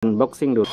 unboxing dulu.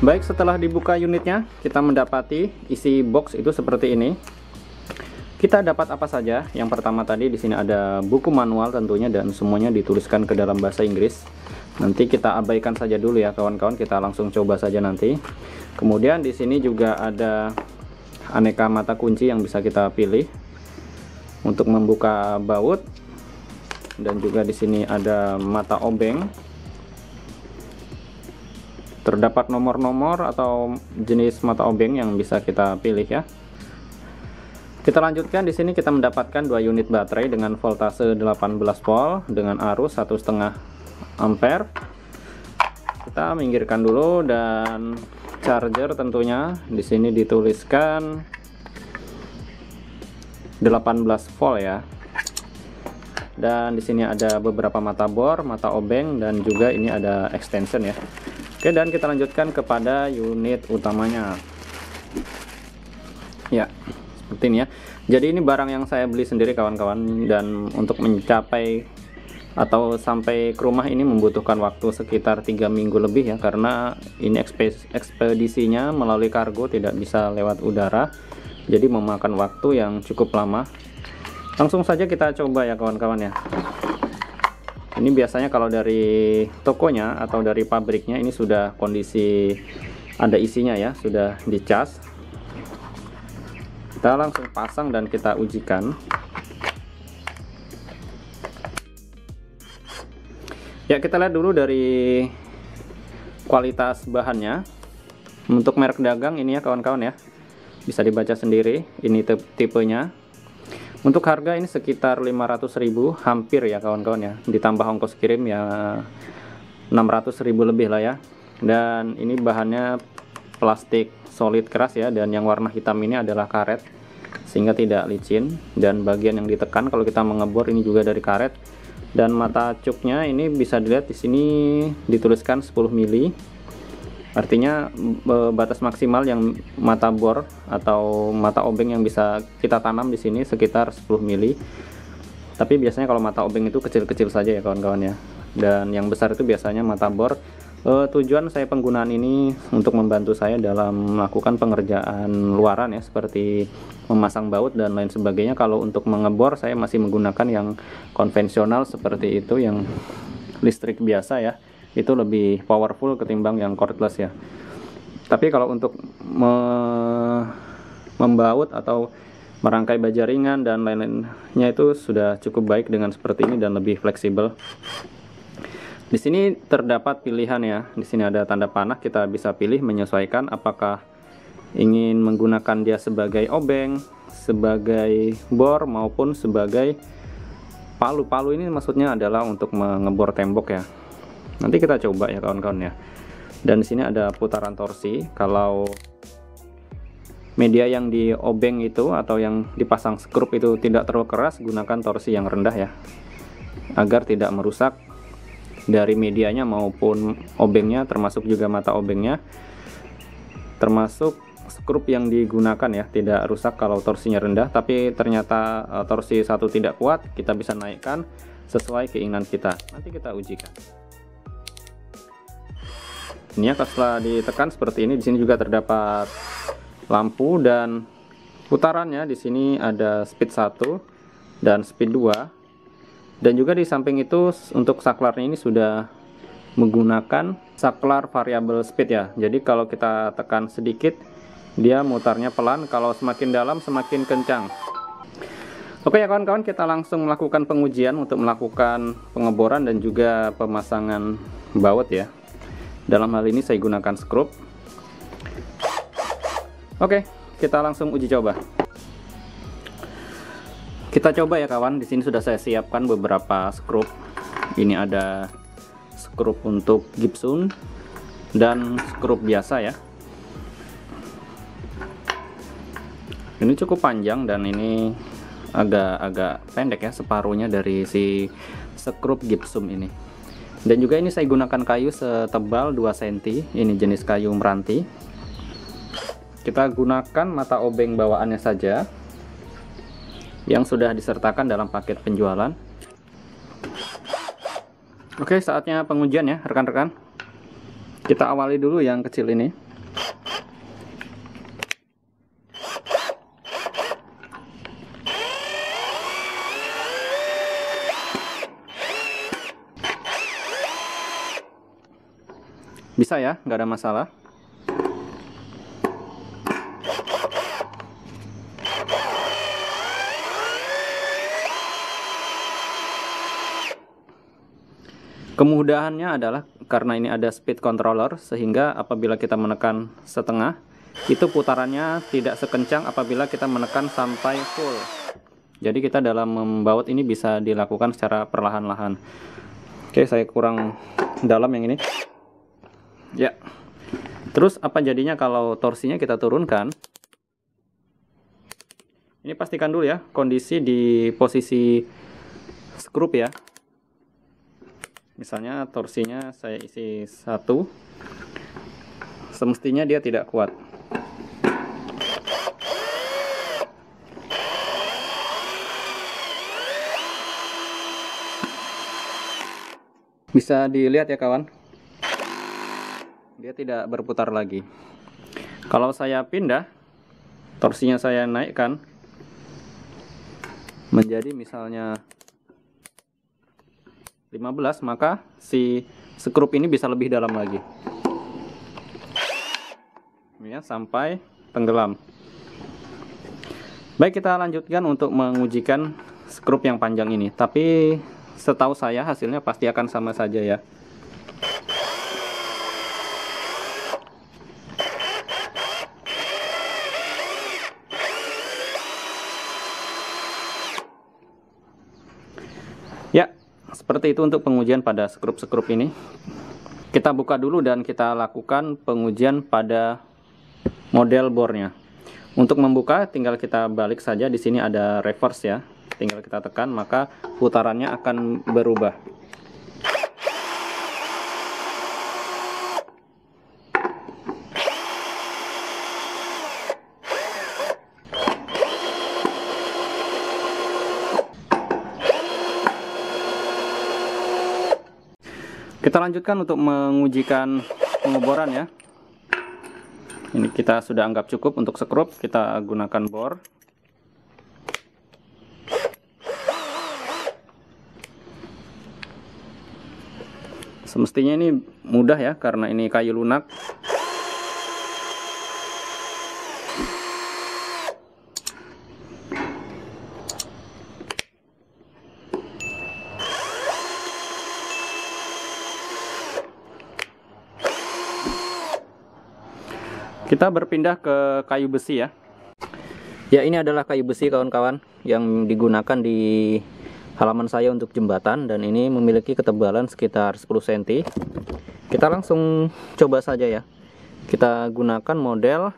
Baik, setelah dibuka unitnya, kita mendapati isi box itu seperti ini. Kita dapat apa saja? Yang pertama tadi di sini ada buku manual tentunya, dan semuanya dituliskan ke dalam bahasa Inggris. Nanti kita abaikan saja dulu ya kawan-kawan, kita langsung coba saja nanti. Kemudian di sini juga ada aneka mata kunci yang bisa kita pilih untuk membuka baut, dan juga di sini ada mata obeng. Terdapat nomor-nomor atau jenis mata obeng yang bisa kita pilih ya. Kita lanjutkan, di sini kita mendapatkan 2 unit baterai dengan voltase 18 volt dengan arus 1,5 ampere. Kita minggirkan dulu, dan charger tentunya di sini dituliskan 18 volt ya. Dan di sini ada beberapa mata bor, mata obeng, dan juga ini ada extension ya. Oke, dan kita lanjutkan kepada unit utamanya. Ya, seperti ini ya. Jadi ini barang yang saya beli sendiri kawan-kawan, dan untuk mencapai atau sampai ke rumah ini membutuhkan waktu sekitar 3 minggu lebih ya, karena ini ekspedisinya melalui kargo, tidak bisa lewat udara. Jadi memakan waktu yang cukup lama. Langsung saja kita coba ya kawan-kawan ya. Ini biasanya kalau dari tokonya atau dari pabriknya ini sudah kondisi ada isinya ya, sudah dicas. Kita langsung pasang dan kita ujikan. Ya, kita lihat dulu dari kualitas bahannya. Untuk merek dagang ini ya kawan-kawan ya, bisa dibaca sendiri ini tipenya. Untuk harga ini sekitar 500.000 hampir ya kawan-kawan ya, ditambah ongkos kirim ya 600.000 lebih lah ya. Dan ini bahannya plastik solid keras ya, dan yang warna hitam ini adalah karet sehingga tidak licin, dan bagian yang ditekan kalau kita mengebor ini juga dari karet. Dan mata cuknya ini bisa dilihat di sini dituliskan 10 mili. Artinya batas maksimal yang mata bor atau mata obeng yang bisa kita tanam di sini sekitar 10 mili. Tapi biasanya kalau mata obeng itu kecil-kecil saja ya kawan-kawan ya. Dan yang besar itu biasanya mata bor. Tujuan saya penggunaan ini untuk membantu saya dalam melakukan pengerjaan luaran ya, seperti memasang baut dan lain sebagainya. Kalau untuk mengebor saya masih menggunakan yang konvensional seperti itu, yang listrik biasa ya. Itu lebih powerful ketimbang yang cordless ya. Tapi kalau untuk membaut atau merangkai baja ringan dan lain-lainnya itu sudah cukup baik dengan seperti ini dan lebih fleksibel. Di sini terdapat pilihan ya. Di sini ada tanda panah, kita bisa pilih menyesuaikan apakah ingin menggunakan dia sebagai obeng, sebagai bor, maupun sebagai palu. Palu ini maksudnya adalah untuk mengebor tembok ya. Nanti kita coba ya kawan-kawan ya. Dan di sini ada putaran torsi. Kalau media yang di obeng itu atau yang dipasang skrup itu tidak terlalu keras, gunakan torsi yang rendah ya, agar tidak merusak dari medianya maupun obengnya, termasuk juga mata obengnya, termasuk skrup yang digunakan ya, tidak rusak kalau torsinya rendah. Tapi ternyata torsi satu tidak kuat, kita bisa naikkan sesuai keinginan kita. Nanti kita ujikan. Ini ya, setelah ditekan seperti ini. Di sini juga terdapat lampu dan putarannya. Di sini ada speed 1 dan speed 2. Dan juga di samping itu untuk saklarnya ini sudah menggunakan saklar variable speed ya. Jadi kalau kita tekan sedikit dia mutarnya pelan, kalau semakin dalam semakin kencang. Oke ya kawan-kawan, kita langsung melakukan pengujian untuk melakukan pengeboran dan juga pemasangan baut ya. Dalam hal ini saya gunakan skrup. Oke, kita langsung uji coba. Kita coba ya kawan. Di sini sudah saya siapkan beberapa skrup. Ini ada skrup untuk Gibson dan skrup biasa ya. Ini cukup panjang dan ini agak pendek ya, separuhnya dari si skrup Gibson ini. Dan juga ini saya gunakan kayu setebal 2 cm. Ini jenis kayu meranti. Kita gunakan mata obeng bawaannya saja yang sudah disertakan dalam paket penjualan. Oke, saatnya pengujian ya rekan-rekan. Kita awali dulu yang kecil ini. Bisa ya, nggak ada masalah. Kemudahannya adalah karena ini ada speed controller, sehingga apabila kita menekan setengah, itu putarannya tidak sekencang apabila kita menekan sampai full. Jadi kita dalam membaut ini bisa dilakukan secara perlahan-lahan. Oke, saya kurang dalam yang ini. Ya. Terus apa jadinya kalau torsinya kita turunkan? Ini pastikan dulu ya kondisi di posisi skrup ya. Misalnya torsinya saya isi 1, semestinya dia tidak kuat. Bisa dilihat ya kawan, dia tidak berputar lagi. Kalau saya pindah, torsinya saya naikkan menjadi misalnya 15, maka si skrup ini bisa lebih dalam lagi ya, sampai tenggelam. Baik, kita lanjutkan untuk mengujikan skrup yang panjang ini, tapi setahu saya hasilnya pasti akan sama saja ya. Ya, seperti itu untuk pengujian pada skrup-skrup ini. Kita buka dulu dan kita lakukan pengujian pada model bornya. Untuk membuka tinggal kita balik saja, di sini ada reverse ya. Tinggal kita tekan maka putarannya akan berubah. Kita lanjutkan untuk mengujikan pengeboran ya. Ini kita sudah anggap cukup untuk skrup, kita gunakan bor. Semestinya ini mudah ya, karena ini kayu lunak. Kita berpindah ke kayu besi ya. Ya, ini adalah kayu besi kawan-kawan yang digunakan di halaman saya untuk jembatan, dan ini memiliki ketebalan sekitar 10 cm. Kita langsung coba saja ya. Kita gunakan model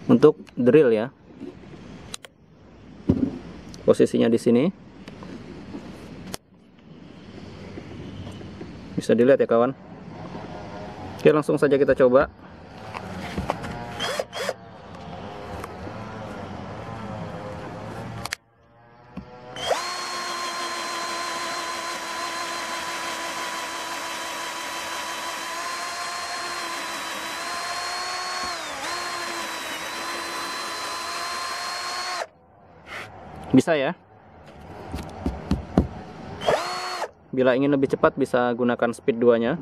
untuk drill ya. Posisinya di sini. Bisa dilihat ya kawan. Oke, langsung saja kita coba. Bisa ya. Bila ingin lebih cepat bisa gunakan speed 2-nya.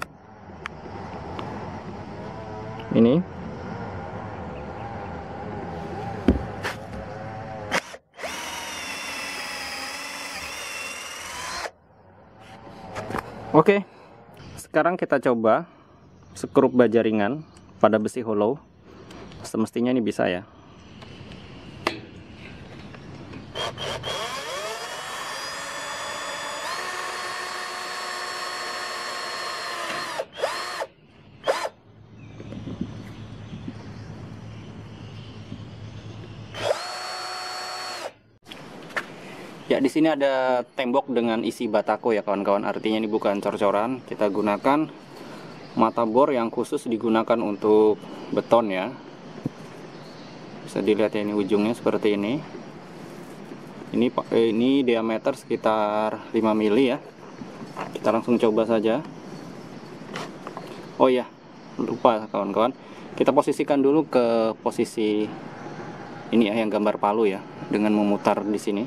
Ini. Oke. Sekarang kita coba skrup baja ringan pada besi hollow. Semestinya ini bisa ya. Ya, di sini ada tembok dengan isi batako ya kawan-kawan. Artinya ini bukan cor-coran. Kita gunakan mata bor yang khusus digunakan untuk beton ya. Bisa dilihat ya, ini ujungnya seperti ini. Ini diameter sekitar 5 mili ya. Kita langsung coba saja. Oh ya, lupa kawan-kawan. Kita posisikan dulu ke posisi ini ya, yang gambar palu ya, dengan memutar di sini.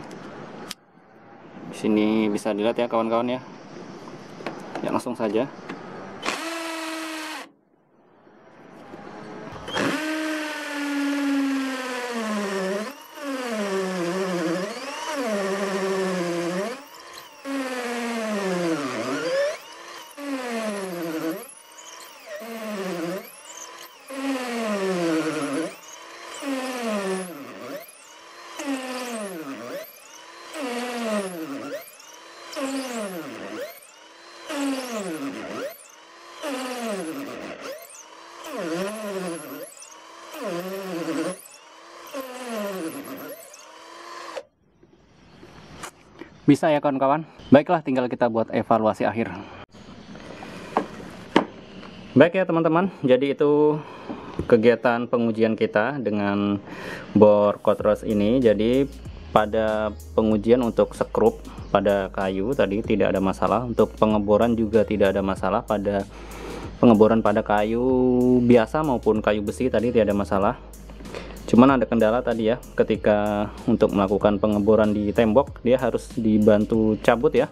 Di sini bisa dilihat ya kawan-kawan ya. Ya, langsung saja. Bisa ya kawan-kawan. Baiklah, tinggal kita buat evaluasi akhir. Baik ya teman-teman, jadi itu kegiatan pengujian kita dengan bor Cutlass ini. Jadi pada pengujian untuk sekrup pada kayu tadi tidak ada masalah, untuk pengeboran juga tidak ada masalah. Pada pengeboran pada kayu biasa maupun kayu besi tadi tidak ada masalah. Cuman ada kendala tadi ya, ketika untuk melakukan pengeboran di tembok dia harus dibantu cabut ya,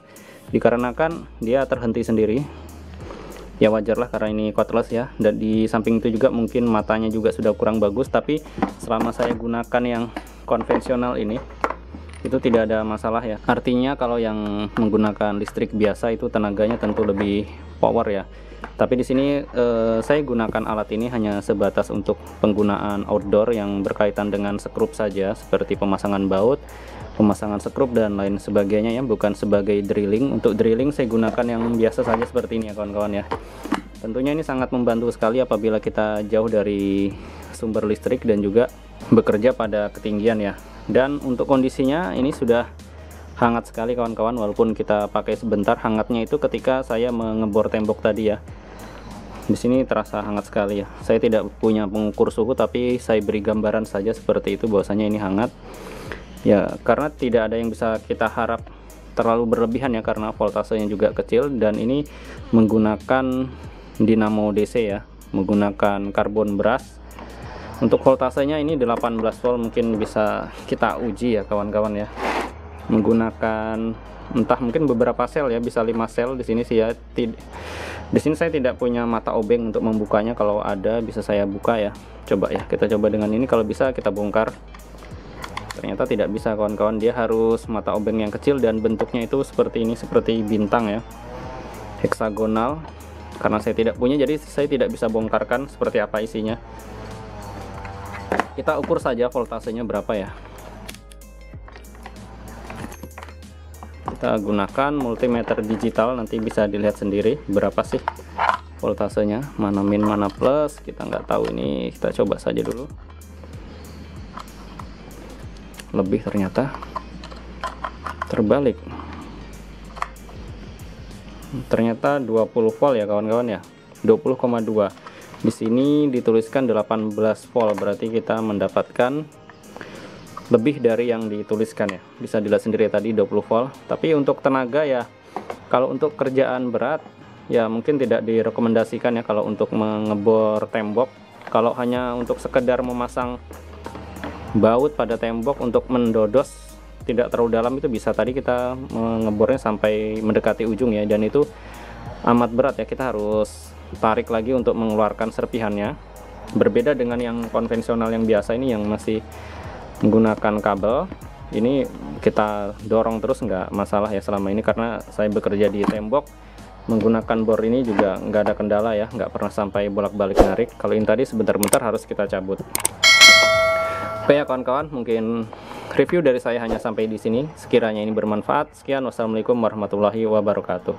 dikarenakan dia terhenti sendiri. Ya wajarlah karena ini Cutlass ya, dan di samping itu juga mungkin matanya juga sudah kurang bagus. Tapi selama saya gunakan yang konvensional ini itu tidak ada masalah ya. Artinya kalau yang menggunakan listrik biasa itu tenaganya tentu lebih power ya. Tapi di sini saya gunakan alat ini hanya sebatas untuk penggunaan outdoor yang berkaitan dengan sekrup saja, seperti pemasangan baut, pemasangan sekrup dan lain sebagainya ya, bukan sebagai drilling. Untuk drilling saya gunakan yang biasa saja seperti ini ya kawan-kawan ya. Tentunya ini sangat membantu sekali apabila kita jauh dari sumber listrik dan juga bekerja pada ketinggian ya. Dan untuk kondisinya ini sudah hangat sekali kawan-kawan, walaupun kita pakai sebentar. Hangatnya itu ketika saya mengebor tembok tadi ya. Di sini terasa hangat sekali ya. Saya tidak punya pengukur suhu, tapi saya beri gambaran saja seperti itu bahwasanya ini hangat. Ya, karena tidak ada yang bisa kita harap terlalu berlebihan ya, karena voltasenya juga kecil dan ini menggunakan dinamo DC ya, menggunakan karbon brush. Untuk voltasenya ini 18 volt, mungkin bisa kita uji ya kawan-kawan ya. Menggunakan entah mungkin beberapa sel ya, bisa 5 sel di sini sih ya. Di sini saya tidak punya mata obeng untuk membukanya. Kalau ada bisa saya buka ya. Coba ya, kita coba dengan ini, kalau bisa kita bongkar. Ternyata tidak bisa kawan-kawan, dia harus mata obeng yang kecil dan bentuknya itu seperti ini, seperti bintang ya, heksagonal. Karena saya tidak punya, jadi saya tidak bisa bongkarkan seperti apa isinya. Kita ukur saja voltasenya berapa ya. Kita gunakan multimeter digital, nanti bisa dilihat sendiri berapa sih voltasenya, mana min mana plus, kita nggak tahu. Ini kita coba saja dulu. Lebih ternyata, terbalik, ternyata 20 volt ya kawan-kawan ya, 20,2. Di sini dituliskan 18 volt, berarti kita mendapatkan lebih dari yang dituliskan ya. Bisa dilihat sendiri tadi 20 volt. Tapi untuk tenaga ya, kalau untuk kerjaan berat ya mungkin tidak direkomendasikan ya kalau untuk mengebor tembok. Kalau hanya untuk sekedar memasang baut pada tembok untuk mendodos tidak terlalu dalam, itu bisa tadi kita mengebornya sampai mendekati ujung ya, dan itu amat berat ya, kita harus tarik lagi untuk mengeluarkan serpihannya. Berbeda dengan yang konvensional yang biasa ini yang masih menggunakan kabel, ini kita dorong terus nggak masalah ya selama ini, karena saya bekerja di tembok menggunakan bor ini juga nggak ada kendala ya, nggak pernah sampai bolak-balik narik. Kalau ini tadi sebentar-bentar harus kita cabut. Oke ya kawan-kawan, mungkin review dari saya hanya sampai di sini. Sekiranya ini bermanfaat, sekian, wassalamualaikum warahmatullahi wabarakatuh.